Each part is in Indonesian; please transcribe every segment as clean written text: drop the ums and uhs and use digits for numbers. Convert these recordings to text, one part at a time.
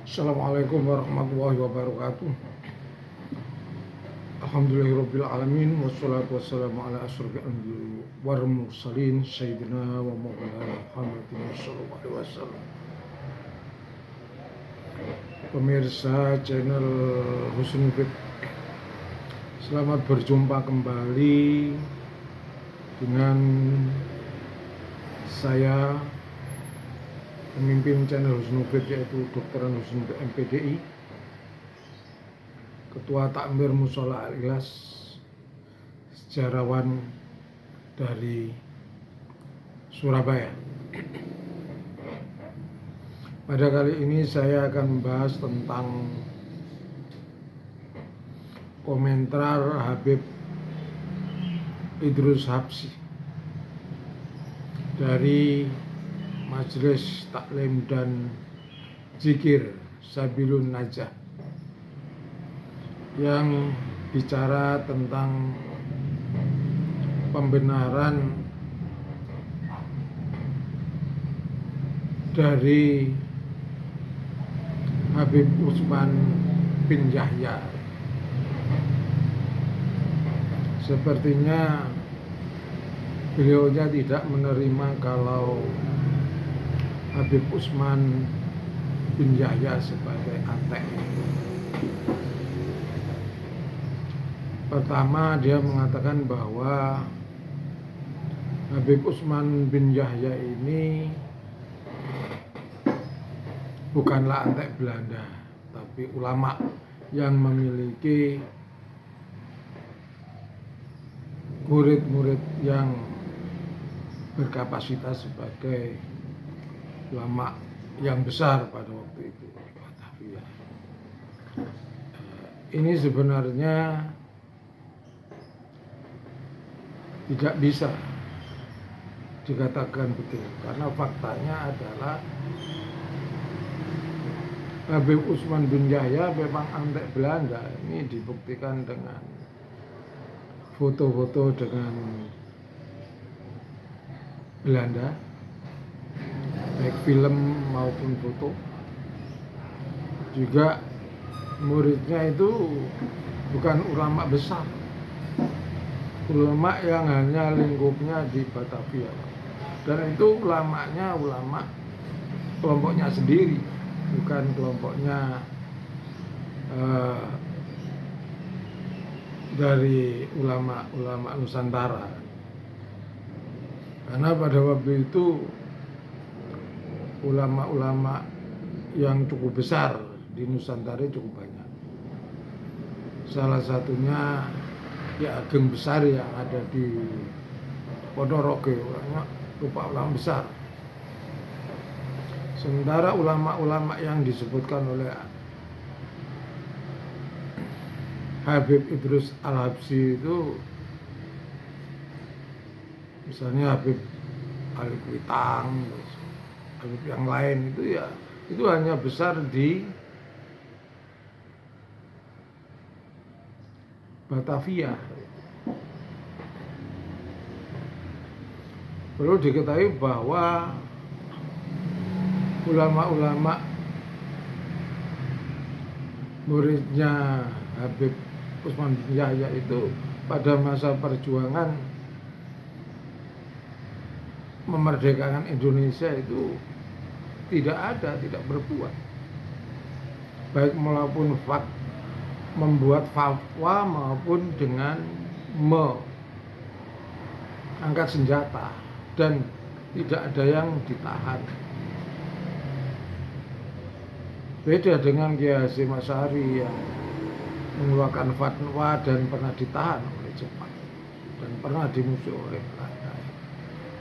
Assalamualaikum warahmatullahi wabarakatuh. Alhamdulillahirabbil alamin wassalatu wassalamu ala asyrofil anbiya'i wal mursalin sayyidina wa maulana Muhammadin sallallahu alaihi wasallam. Pemirsa channel Husnul Fit, selamat berjumpa kembali dengan saya, pemimpin channel Husnul Fit, yaitu Dr. Husnul Fit MPDI, Ketua Takmir Mushola Al-Ikhlas, sejarawan dari Surabaya. Pada kali ini saya akan membahas tentang komentar Habib Idrus Habsyi dari Majelis Taklim dan Zikir Sabilun Najah yang bicara tentang pembenaran dari Habib Utsman bin Yahya. Sepertinya beliaunya tidak menerima kalau Habib Utsman bin Yahya sebagai ateis. Pertama, dia mengatakan bahwa Habib Utsman bin Yahya ini bukanlah antek Belanda, tapi ulama yang memiliki murid-murid yang berkapasitas sebagai ulama yang besar pada waktu itu. Ini sebenarnya tidak bisa dikatakan betul, karena faktanya adalah Habib Utsman bin Yahya memang antek Belanda. Ini dibuktikan dengan foto-foto dengan Belanda, baik film maupun foto. Juga muridnya itu bukan ulama besar, ulama yang hanya lingkupnya di Batavia, dan itu ulamanya ulama kelompoknya sendiri, bukan kelompoknya dari ulama-ulama Nusantara. Karena pada waktu itu ulama-ulama yang cukup besar di Nusantara cukup banyak. Salah satunya ya Ageng Besar yang ada di Ponorogo, orangnya lupa ulama besar. Sementara ulama-ulama yang disebutkan oleh Habib Idrus Al-Habsyi itu, misalnya Habib Ali Kuitang, Habib yang lain itu, ya itu hanya besar di Batavia. Perlu diketahui bahwa ulama-ulama muridnya Habib Utsman bin Yahya itu pada masa perjuangan memerdekakan Indonesia itu tidak berbuat, baik maupun membuat fatwa maupun dengan mengangkat senjata, dan tidak ada yang ditahan. Beda dengan Kiai Hasyim Asy'ari yang mengeluarkan fatwa dan pernah ditahan oleh Jepang dan pernah dimusuhi oleh Belanda.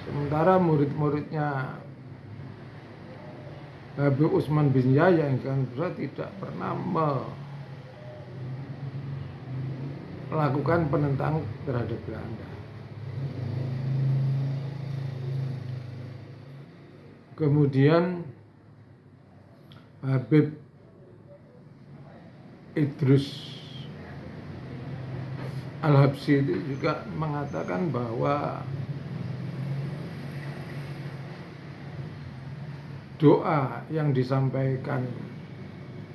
Sementara murid-muridnya Habib Utsman bin Yahya yang kan tidak pernah melakukan penentangan terhadap Belanda. Kemudian Habib Idrus Al-Habsyi itu juga mengatakan bahwa doa yang disampaikan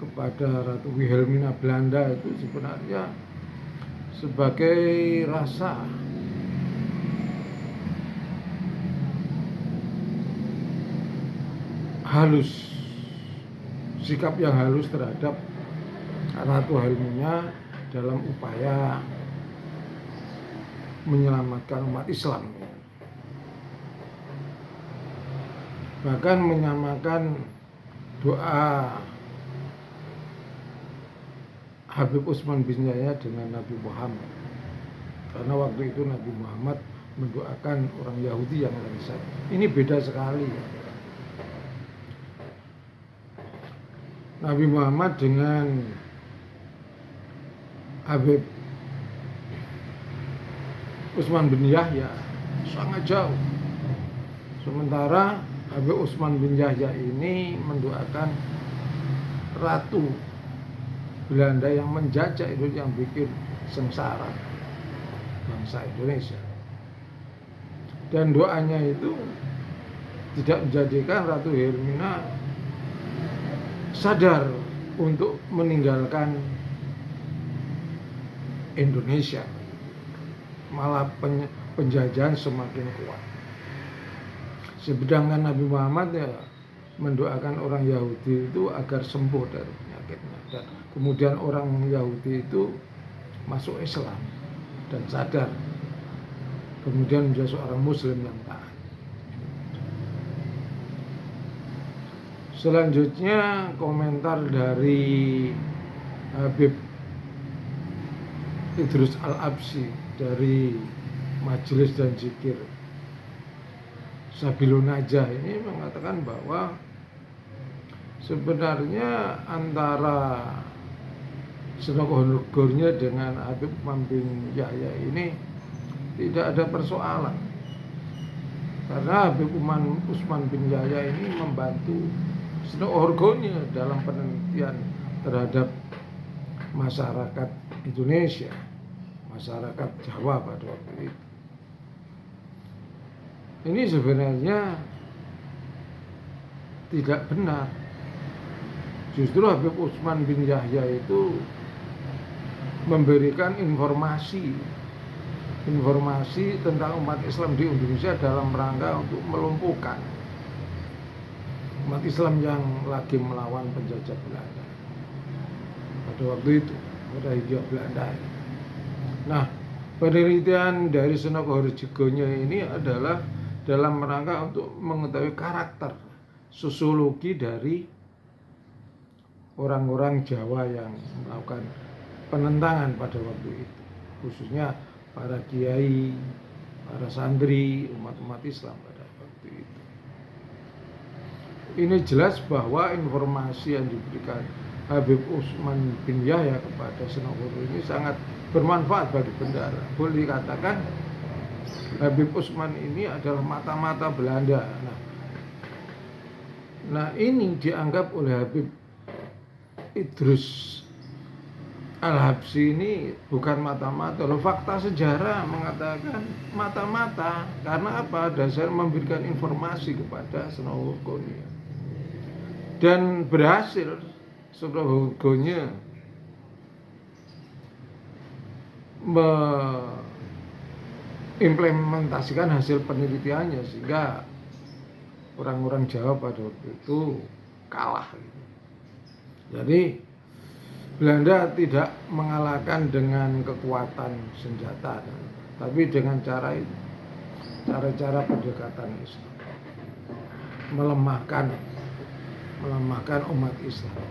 kepada Ratu Wilhelmina Belanda itu sebenarnya sebagai rasa halus, sikap yang halus terhadap Ratu Wilhelmina dalam upaya menyelamatkan umat Islam. Bahkan menyamakan doa Habib Utsman bin Yahya dengan Nabi Muhammad, karena waktu itu Nabi Muhammad mendoakan orang Yahudi yang lengsar. Ini beda sekali. Nabi Muhammad dengan Habib Utsman bin Yahya sangat jauh. Sementara Habib Utsman bin Yahya ini mendoakan Ratu Belanda yang menjajah itu, yang bikin sengsara bangsa Indonesia. Dan doanya itu tidak menjadikan Ratu Wilhelmina sadar untuk meninggalkan Indonesia, malah penjajahan semakin kuat. Sedangkan Nabi Muhammad ya mendoakan orang Yahudi itu agar sembuh dari penyakitnya, dan kemudian orang Yahudi itu masuk Islam dan sadar, kemudian menjadi seorang Muslim yang taat. Selanjutnya komentar dari Habib Idrus Al-Absi dari Majelis dan Zikir Sabilun Najah ini mengatakan bahwa sebenarnya antara Senogornya dengan Habib Utsman bin Yahya ini tidak ada persoalan, karena Habib Utsman bin Yahya ini membantu Senogornya dalam penelitian terhadap masyarakat Indonesia, masyarakat Jawa pada waktu itu. Ini sebenarnya tidak benar. Justru Habib Utsman bin Yahya itu memberikan informasi tentang umat Islam di Indonesia dalam rangka untuk melumpuhkan umat Islam yang lagi melawan penjajah Belanda pada waktu itu, pada Hindia Belanda. Nah, penelitian dari Senogorjogonya ini adalah dalam rangka untuk mengetahui karakter sosiologi dari orang-orang Jawa yang melakukan penentangan pada waktu itu, khususnya para kiai, para santri, umat-umat Islam pada waktu itu. Ini jelas bahwa informasi yang diberikan Habib Utsman bin Yahya kepada Senogoro ini sangat bermanfaat bagi bendara. Boleh dikatakan Habib Utsman ini adalah mata-mata Belanda. Nah, ini dianggap oleh Habib Idrus Al-Habsi ini bukan mata-mata. Loh, fakta sejarah mengatakan mata-mata. Karena apa? Dasar memberikan informasi kepada Senogoro. Dan berhasil Senogorjogonya mengimplementasikan hasil penelitiannya, sehingga orang-orang Jawa pada waktu itu kalah. Jadi Belanda tidak mengalahkan dengan kekuatan senjata, tapi dengan cara pendekatan Islam, melemahkan umat Islam.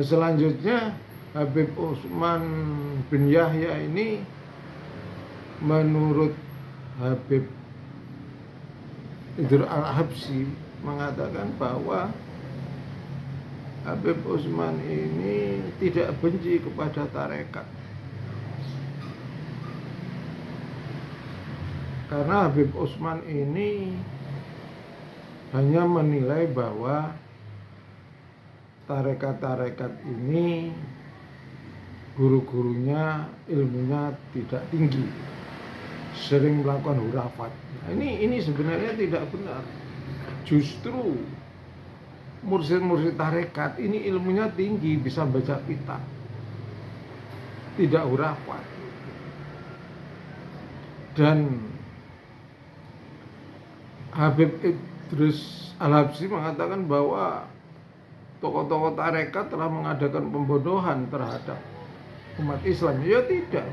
Selanjutnya Habib Utsman bin Yahya ini menurut Habib Idrus Al-Habsi mengatakan bahwa Habib Utsman ini tidak benci kepada tarekat, karena Habib Utsman ini hanya menilai bahwa tarekat-tarekat ini guru-gurunya ilmunya tidak tinggi, sering melakukan hurafat. Nah, ini sebenarnya tidak benar. Justru mursyid-mursyid tarekat ini ilmunya tinggi, bisa baca kitab, tidak hurafat. Dan Habib Idrus Al-Habsyi mengatakan bahwa tokoh-tokoh tarekat telah mengadakan pembodohan terhadap umat Islam. Ya tidak.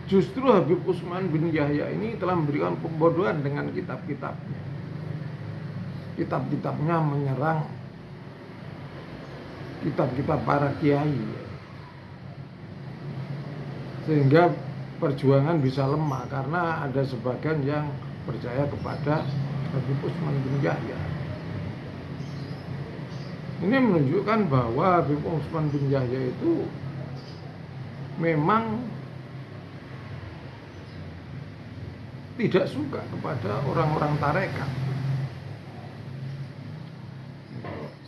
Justru Habib Utsman bin Yahya ini telah memberikan pembodohan dengan kitab-kitabnya. Kitab-kitabnya menyerang kitab-kitab para kiai, sehingga perjuangan bisa lemah karena ada sebagian yang percaya kepada Habib Utsman bin Yahya. Ini menunjukkan bahwa Habib Utsman bin Yahya itu memang tidak suka kepada orang-orang tarekat.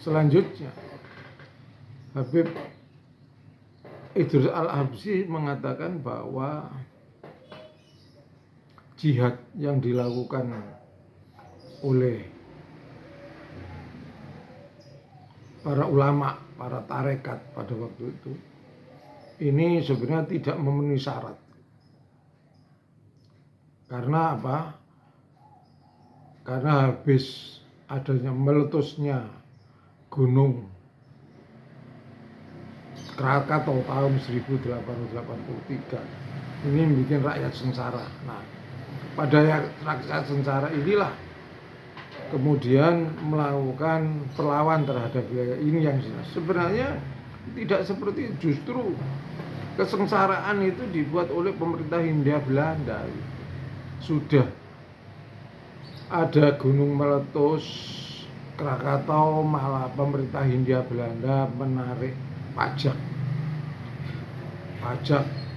Selanjutnya, Habib Idrus Al-Habsyi mengatakan bahwa jihad yang dilakukan oleh para ulama, para tarekat pada waktu itu, ini sebenarnya tidak memenuhi syarat. Karena apa? Karena habis adanya meletusnya Gunung Krakatau tahun 1883 ini bikin rakyat sengsara. Nah, pada rakyat sengsara inilah kemudian melakukan perlawan terhadap biaya ini yang sebenarnya tidak seperti itu. Justru kesengsaraan itu dibuat oleh pemerintah Hindia Belanda. Sudah ada gunung meletus Krakatau, malah pemerintah Hindia Belanda menarik pajak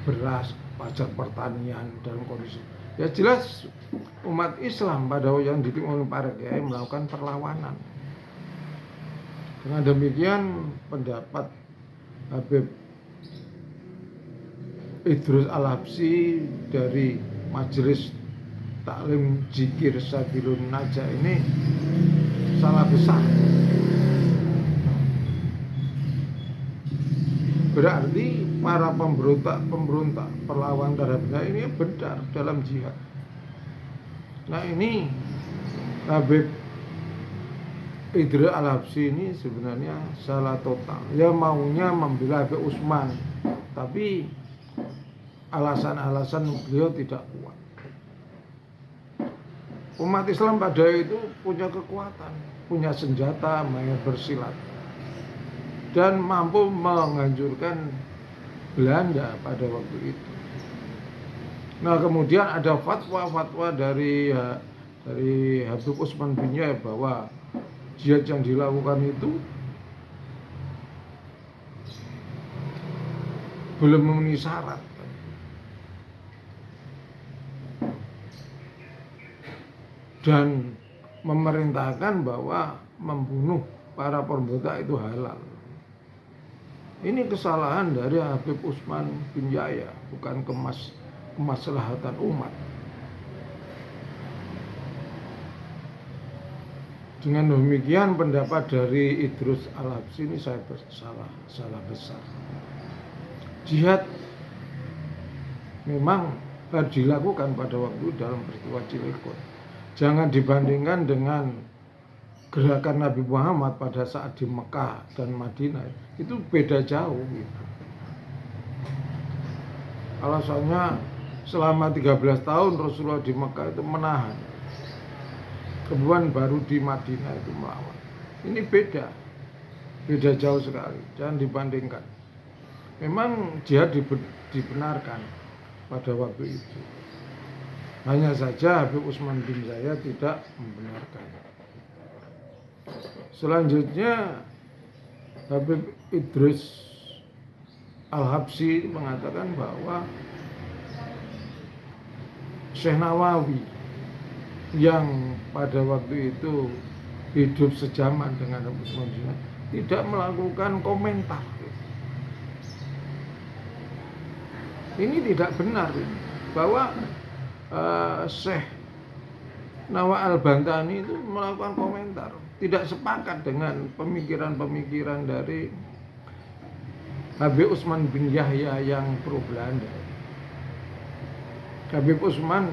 beras, pajak pertanian dalam kondisi. Ya jelas umat Islam pada yang dipimpin oleh para kiai melakukan perlawanan. Dengan demikian pendapat Habib Idrus Al-Habsyi dari Majelis Taklim Zikir Sabilun Najah ini salah besar. Berarti para pemberontak perlawan terhadapnya ini benar dalam jihad. Nah ini Habib Idrus Al-Habsyi ini sebenarnya salah total. Ya maunya membela Habib Utsman, tapi alasan-alasan beliau tidak kuat. Umat Islam pada itu punya kekuatan, punya senjata, mayat bersilat, dan mampu menghancurkan Belanda pada waktu itu. Nah kemudian ada fatwa dari Habib Utsman bin Yahya bahwa jihad yang dilakukan itu belum memenuhi syarat. Dan memerintahkan bahwa membunuh para pemberontak itu halal. Ini kesalahan dari Habib Utsman bin Yahya, bukan kemaslahatan umat. Dengan demikian pendapat dari Idrus Al-Habsyi ini saya salah besar. Jihad memang harus dilakukan pada waktu dalam peristiwa Cilegon. Jangan dibandingkan dengan gerakan Nabi Muhammad pada saat di Mekah dan Madinah. Itu beda jauh gitu. Alasannya selama 13 tahun Rasulullah di Mekah itu menahan, kemudian baru di Madinah itu melawan. Ini beda jauh sekali. Jangan dibandingkan. Memang jihad dibenarkan pada waktu itu. Hanya saja Habib Utsman bin Yahya tidak membenarkan. Selanjutnya Habib Idrus Al-Habsyi mengatakan bahwa Syekh Nawawi yang pada waktu itu hidup sejaman dengan Habib Utsman bin Yahya tidak melakukan komentar. Ini tidak benar bahwa Syekh Nawa Al-Bantani itu melakukan komentar. tidak sepakat dengan pemikiran-pemikiran dari Habib Utsman bin Yahya yang pro Belanda. Habib Utsman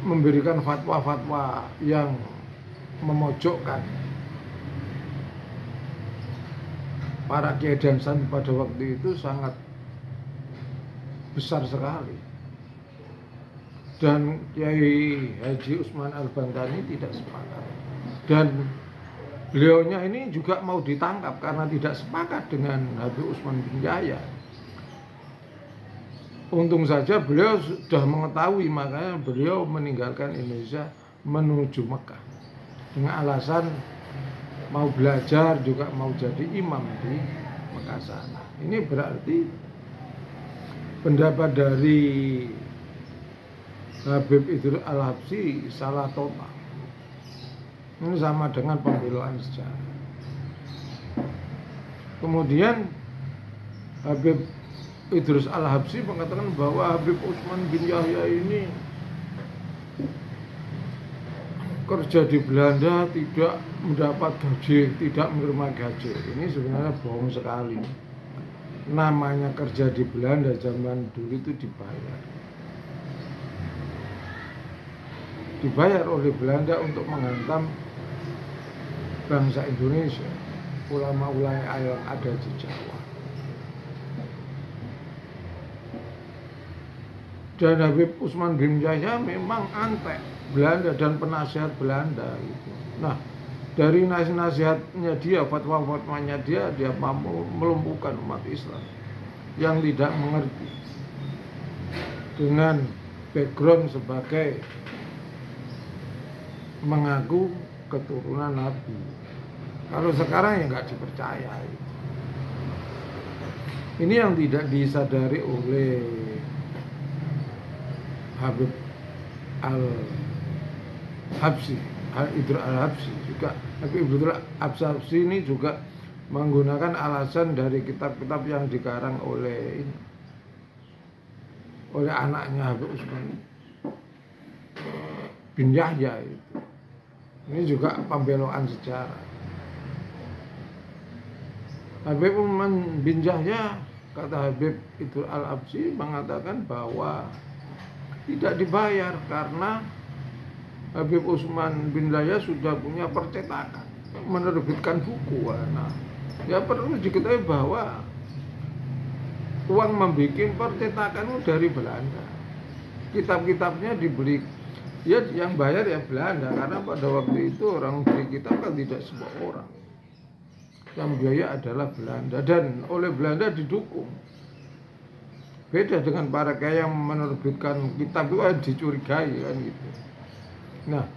memberikan fatwa-fatwa yang memojokkan para kiai dan santri pada waktu itu sangat besar sekali. Dan Kiai Haji Usman Al-Bantani tidak sepakat. Dan beliaunya ini juga mau ditangkap karena tidak sepakat dengan Habib Utsman bin Yahya. Untung saja beliau sudah mengetahui, makanya beliau meninggalkan Indonesia menuju Mekah dengan alasan mau belajar, juga mau jadi imam di Mekah sana. Ini berarti pendapat dari Habib Idrus Al-Habsyi salah total. Ini sama dengan pembelaan sejarah. Kemudian Habib Idrus Al-Habsyi mengatakan bahwa Habib Utsman bin Yahya ini kerja di Belanda, tidak mendapat gaji, tidak menerima gaji. Ini sebenarnya bohong sekali. Namanya kerja di Belanda zaman dulu itu dibayar oleh Belanda untuk menghantam bangsa Indonesia, ulama-ulama yang ada di Jawa. Dan Habib Utsman bin Yahya memang antek Belanda dan penasihat Belanda gitu. Nah, dari nasihatnya dia, fatwa-fatwanya dia mampu melumpuhkan umat Islam yang tidak mengerti dengan background sebagai mengaku keturunan Nabi. Kalau sekarang ya nggak dipercaya. Ini yang tidak disadari oleh Habib Al-Habsyi, Idrus Al-Habsyi juga. Habib Idrus Al-Habsyi ini juga menggunakan alasan dari kitab-kitab yang dikarang oleh anaknya Habib Utsman bin Yahya itu. Ini juga pembeloan sejarah. Habib Utsman bin Yahya, kata Habib Idrus Al-Habsyi, mengatakan bahwa tidak dibayar karena Habib Utsman bin Yahya sudah punya percetakan, menerbitkan buku. Nah, ya perlu diketahui bahwa uang membuat percetakan dari Belanda. Kitab-kitabnya dibeli, ya yang bayar ya Belanda, karena pada waktu itu orang beli kitab kan tidak semua orang. Yang biaya adalah Belanda dan oleh Belanda didukung. Beda dengan para kiai yang menerbitkan kitab itu dicurigai kan gitu. Nah,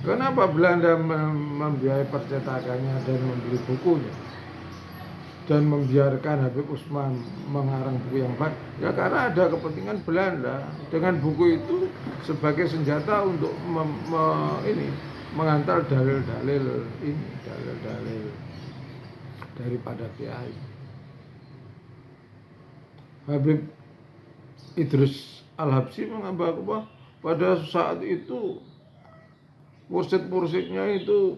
kenapa Belanda membiayai percetakannya dan membeli bukunya dan membiarkan Habib Utsman mengarang buku yang baik? Ya karena ada kepentingan Belanda dengan buku itu sebagai senjata untuk menghantar dalil-dalil daripada kiai. Habib Idrus Al-Habsyi mengatakan bahwa pada saat itu mursyid-mursyidnya itu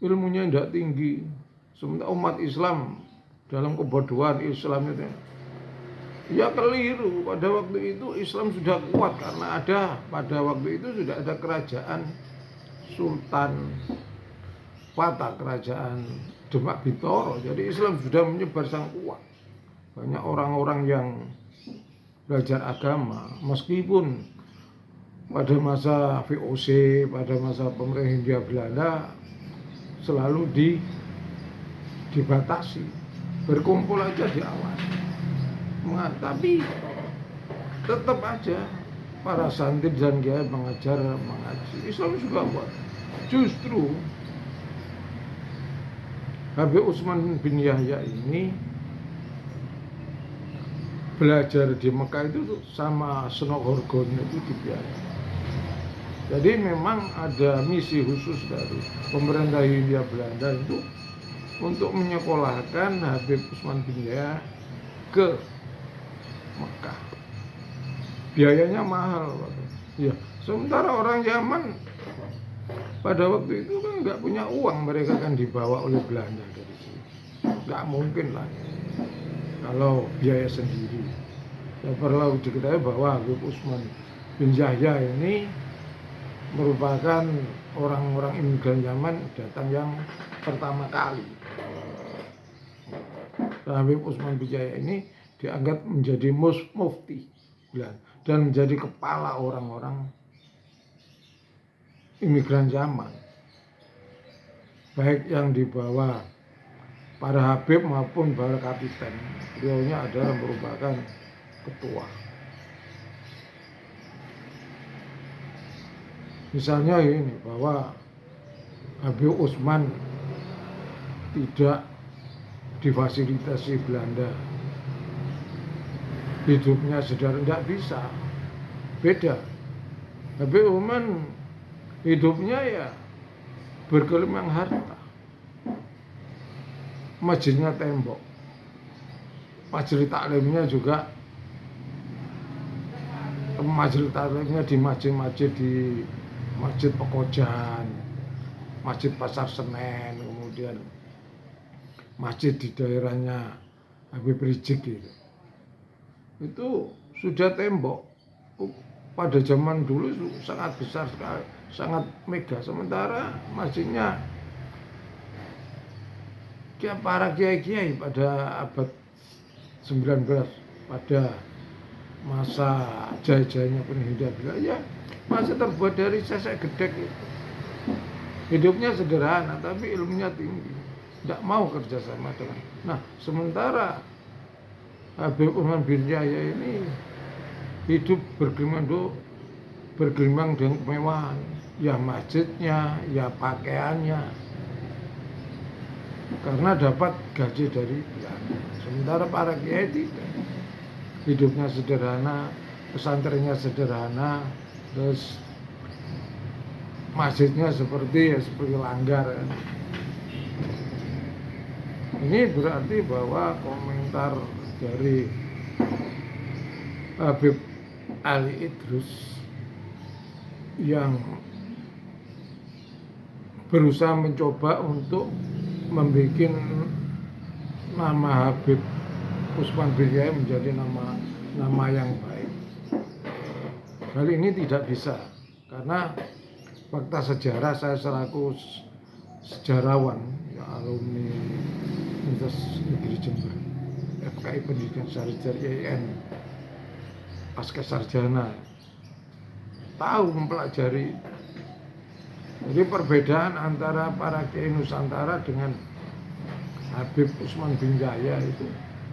ilmunya tidak tinggi, sementara umat Islam dalam kebodohan Islam itu ya keliru. Pada waktu itu Islam sudah kuat karena pada waktu itu sudah ada kerajaan Sultan Fatah, kerajaan Demak Bintoro. Jadi Islam sudah menyebar sangat kuat. Banyak orang-orang yang belajar agama, meskipun pada masa VOC, pada masa pemerintah Hindia Belanda selalu dibatasi, berkumpul aja diawasi. Tapi tetap aja para santri dan kiai mengajar mengaji. Islam juga kuat. Justru Habib Utsman bin Yahya ini belajar di Mekah itu sama Senok Horgono itu dibiarkan. Jadi memang ada misi khusus dari pemerintah Hindia Belanda itu untuk menyekolahkan Habib Utsman bin Yahya ke Mekah. Biayanya mahal, ya. Sementara orang Yaman pada waktu itu kan nggak punya uang, mereka kan dibawa oleh Belanda dari sini. Nggak mungkin lah kalau biaya sendiri. Ya perlu diketahui bahwa Habib Usman bin Yahya ini merupakan orang-orang imigran Yaman datang yang pertama kali. Habib Usman bin Yahya ini dianggap menjadi mufti dan menjadi kepala orang-orang imigran Yaman, baik yang dibawa para Habib maupun para kapiten. Beliaunya adalah merupakan ketua. Misalnya ini bahwa Habib Usman tidak difasilitasi Belanda, hidupnya sederhana, tidak bisa. Beda. Habib Usman hidupnya ya bergelimang harta. Masjidnya tembok. Majelis taklimnya juga majelis taklimnya di masjid-masjid, di Masjid Pekojan, Masjid Pasar Senen, kemudian masjid di daerahnya Habib Rizik gitu. Itu sudah tembok. Pada zaman dulu sangat besar sekali, sangat mega. Sementara masjidnya para kiai-kiai pada abad 19, pada masa jaya-jayanya Penhindia Belanda, masih terbuat dari sesek gedek itu. Hidupnya sederhana tapi ilmunya tinggi, tidak mau kerjasama dengan. Nah, sementara Habib Usman bin Yahya ini hidup bergelimang dengan kemewahan, ya masjidnya, ya pakaiannya, karena dapat gaji dari Belanda. Sementara para kiai tidak, hidupnya sederhana, pesantrennya sederhana, terus masjidnya seperti langgar. Ini berarti bahwa komentar dari Habib Ali Idrus yang berusaha mencoba untuk membuat nama Habib Usman bin Yahya menjadi nama yang baik. Hal ini tidak bisa, karena fakta sejarah, saya selaku sejarawan, ya, alumni Universitas Negeri Jember, FKI Pendidikan Sarjana IAIN, pasca sarjana, tahu mempelajari. Jadi perbedaan antara para kiai Nusantara dengan Habib Usman bin Yahya itu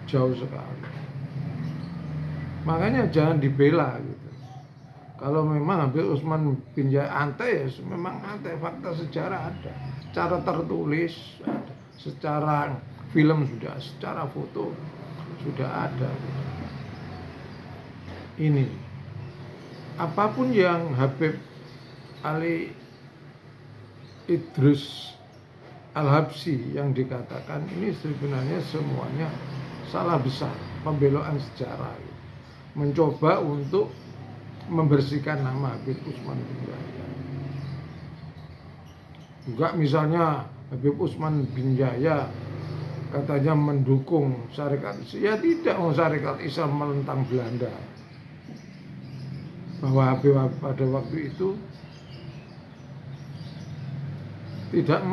jauh sekali. Makanya jangan dibela gitu. Kalau memang Habib Usman bin Yahya antai, ya memang antai, fakta sejarah ada, secara tertulis ada, secara film sudah, secara foto sudah ada. Ini apapun yang Habib Ali Idrus Al-Habsyi yang dikatakan ini sebenarnya semuanya salah besar, pembelaan sejarah, mencoba untuk membersihkan nama Habib Usman bin Yahya. Juga misalnya Habib Usman bin Yahya katanya mendukung Syarikat Islam. Ya tidak, Syarikat Islam menentang Belanda. Bahwa Habib pada waktu itu tidak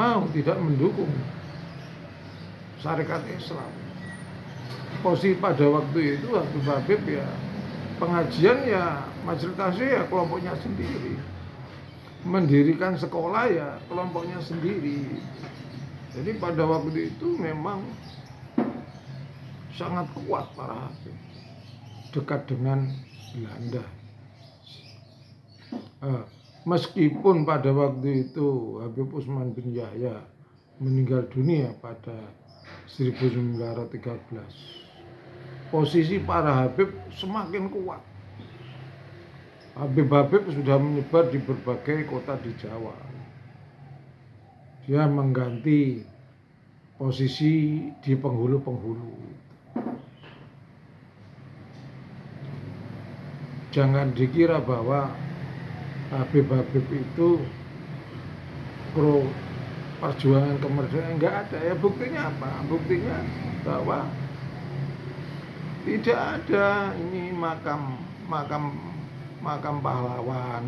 mendukung Syarikat Islam. Posisi pada waktu itu Habib ya pengajian ya majelis taklim ya kelompoknya sendiri, mendirikan sekolah ya kelompoknya sendiri. Jadi pada waktu itu memang sangat kuat para Habib, dekat dengan Belanda. Meskipun pada waktu itu Habib Usman bin Yahya meninggal dunia pada 1913, posisi para Habib semakin kuat. Habib-habib sudah menyebar di berbagai kota di Jawa. Dia mengganti posisi di penghulu-penghulu. Jangan dikira bahwa Habib-habib itu pro perjuangan kemerdekaan, enggak ada. Ya buktinya apa? Buktinya bahwa tidak ada ini makam pahlawan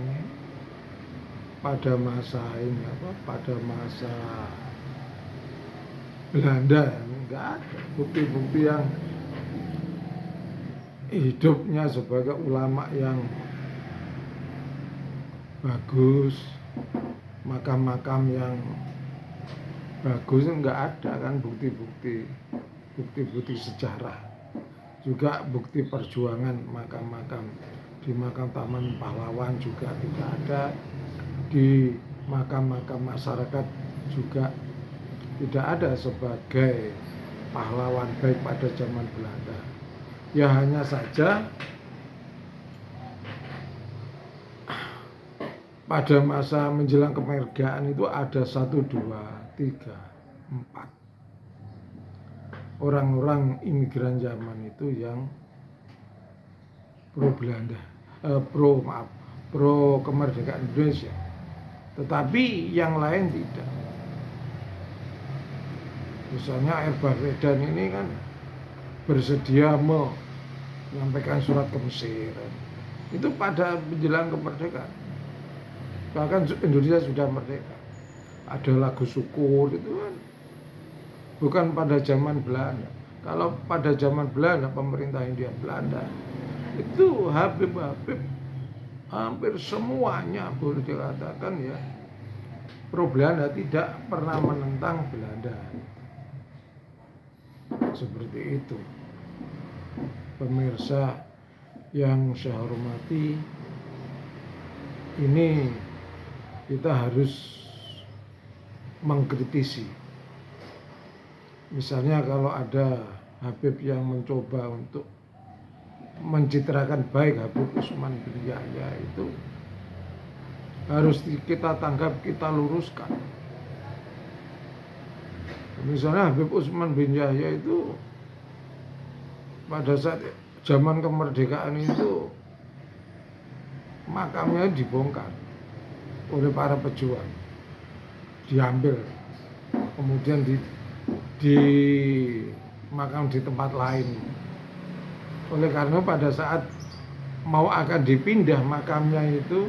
pada masa ini pada masa Belanda, enggak ada bukti-bukti yang hidupnya sebagai ulama yang bagus, makam-makam yang bagus, enggak ada kan bukti-bukti sejarah, juga bukti perjuangan makam-makam di makam Taman Pahlawan juga tidak ada, di makam-makam masyarakat juga tidak ada sebagai pahlawan baik pada zaman Belanda. Ya hanya saja pada masa menjelang kemerdekaan itu ada 1, 2, 3, 4 orang-orang imigran zaman itu yang pro Belanda, pro kemerdekaan Indonesia. Tetapi yang lain tidak. Misalnya Erbah Wedan ini kan bersedia menyampaikan surat ke Mesir. Itu pada menjelang kemerdekaan. Bahkan Indonesia sudah merdeka. Ada lagu syukur itu kan bukan pada zaman Belanda. Kalau pada zaman Belanda, pemerintah Hindia Belanda, itu Habib hampir semuanya boleh dikatakan ya pro Belanda, tidak pernah menentang Belanda. Seperti itu. Pemirsa yang saya hormati, ini kita harus mengkritisi. Misalnya kalau ada Habib yang mencoba untuk mencitrakan baik Habib Usman bin Yahya, itu harus kita tanggap, kita luruskan. Misalnya Habib Usman bin Yahya itu pada saat zaman kemerdekaan itu makamnya dibongkar oleh para pejuang, diambil, kemudian di makam di tempat lain. Oleh karena pada saat mau akan dipindah makamnya itu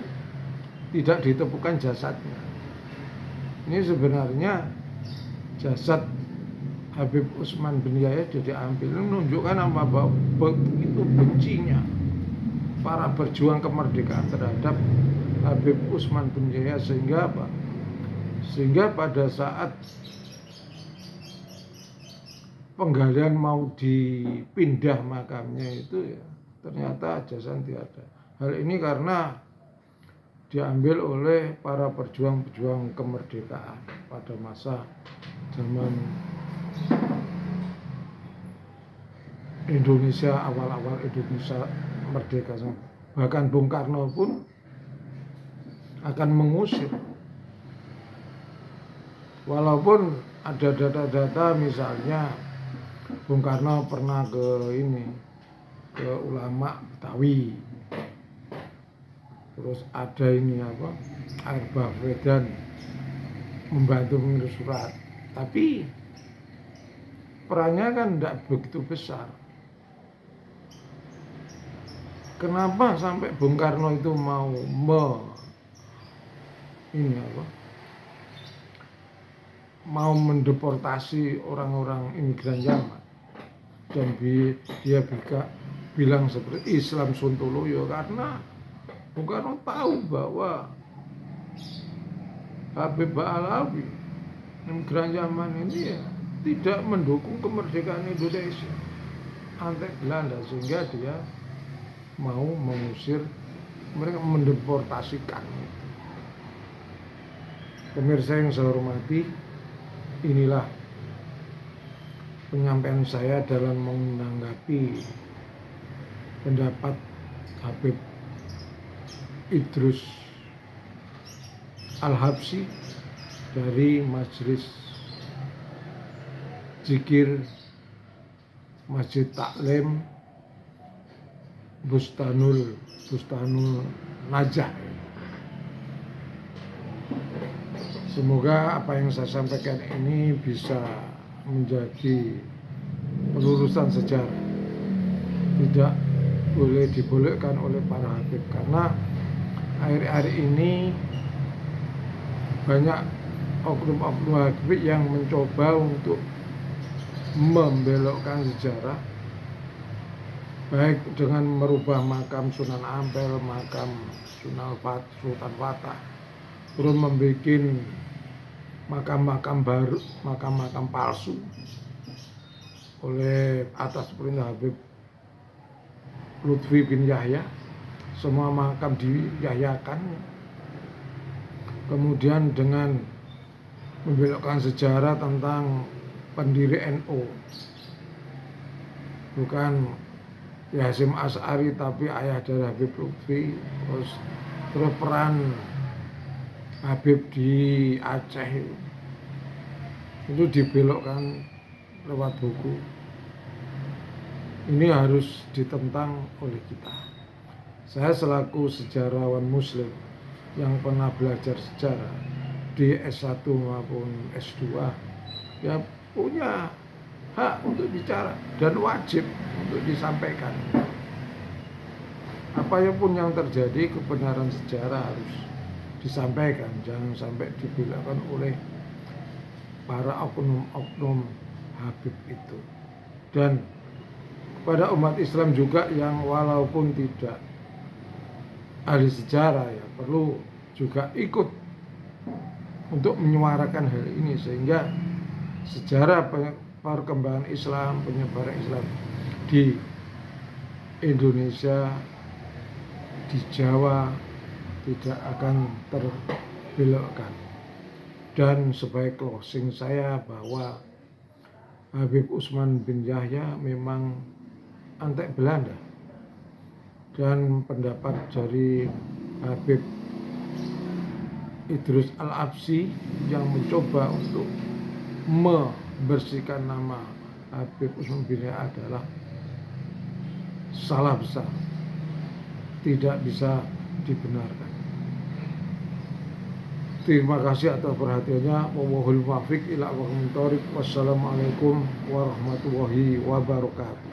tidak ditemukan jasadnya. Ini sebenarnya jasad Habib Usman bin Yahya diambil, menunjukkan apa begitu bencinya para berjuang kemerdekaan terhadap Habib Usman bin Yahya, sehingga apa? Sehingga pada saat penggalian mau dipindah makamnya itu ya ternyata jasad tidak ada. Hal ini karena diambil oleh para pejuang-pejuang kemerdekaan pada masa zaman Indonesia, awal-awal Indonesia merdeka. Bahkan Bung Karno pun akan mengusir, walaupun ada data-data misalnya Bung Karno pernah ke ulama Betawi, terus ada Erbah Wedan membantu mengirim surat, tapi perannya kan tidak begitu besar. Kenapa sampai Bung Karno itu mau mau mendeportasi orang-orang imigran zaman, dan dia bilang seperti Islam Sontoloyo, karena Bung Karno tahu bahwa Habib Alawi imigran zaman ini ya tidak mendukung kemerdekaan Indonesia, anti Belanda, sehingga dia mau mengusir mereka, mendeportasikan. Pemirsa yang saya hormati, inilah penyampaian saya dalam menanggapi pendapat Habib Idrus Al-Habsyi dari Majelis Zikir Masjid Taklim Bustanul Najah. Semoga apa yang saya sampaikan ini bisa menjadi pelurusan sejarah, tidak boleh dibolehkan oleh para habib, karena akhir-akhir ini banyak oknum-oknum habib yang mencoba untuk membelokkan sejarah, baik dengan merubah makam Sunan Ampel, makam Sultan Fatah, terus membuat makam-makam baru, makam-makam palsu oleh atas perintah Habib Lutfi bin Yahya. Semua makam diyahyakan, kemudian dengan membelokkan sejarah tentang pendiri NU, bukan Hasyim Asy'ari tapi ayah dari Habib Lutfi. Terus peran Habib di Aceh itu dibelokkan lewat buku. Ini harus ditentang oleh kita. Saya selaku sejarawan muslim yang pernah belajar sejarah di S1 maupun S2, ya punya hak untuk bicara dan wajib untuk disampaikan. Apapun yang terjadi, kebenaran sejarah harus disampaikan, jangan sampai dibelokkan oleh para oknum-oknum Habib itu. Dan kepada umat Islam juga yang walaupun tidak ahli sejarah, ya perlu juga ikut untuk menyuarakan hal ini, sehingga sejarah perkembangan Islam, penyebaran Islam di Indonesia, di Jawa tidak akan terbelokkan. Dan sebagai closing saya, bahwa Habib Utsman bin Yahya memang antek Belanda, dan pendapat dari Habib Idrus Al-Absi yang mencoba untuk membersihkan nama Habib Utsman bin Yahya adalah salah besar, tidak bisa dibenarkan. Terima kasih atas perhatiannya. Wallahul muwaffiq ila aqwamit thoriq. Wassalamualaikum warahmatullahi wabarakatuh.